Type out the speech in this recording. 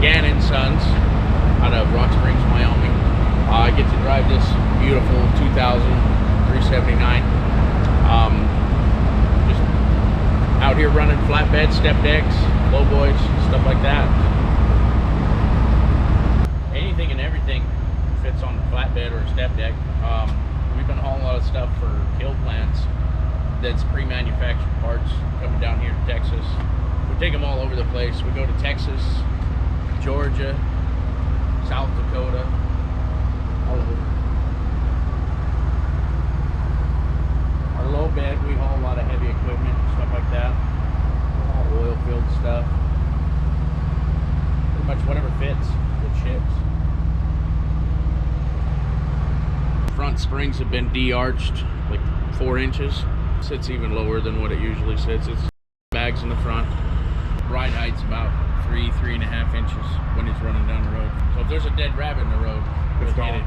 Gann and Sons out of Rock Springs, Wyoming. I get to drive this beautiful 2000 379. Just out here running flatbed, step decks, low boys, stuff like that. Anything and everything fits on a flatbed or a step deck. We've been hauling a lot of stuff for kill plants that's pre-manufactured parts coming down here to Texas. We take them all over the place. We go to Texas, Georgia, South Dakota, all over. Our low bed, we haul a lot of heavy equipment, stuff like that. All oil field stuff. Pretty much whatever fits with ships. Front springs have been de-arched like 4 inches. Sits even lower than what it usually sits. It's bags in the front. Ride height's about 3.5 inches when it's running down the road. So if there's a dead rabbit in the road, we'll hit it.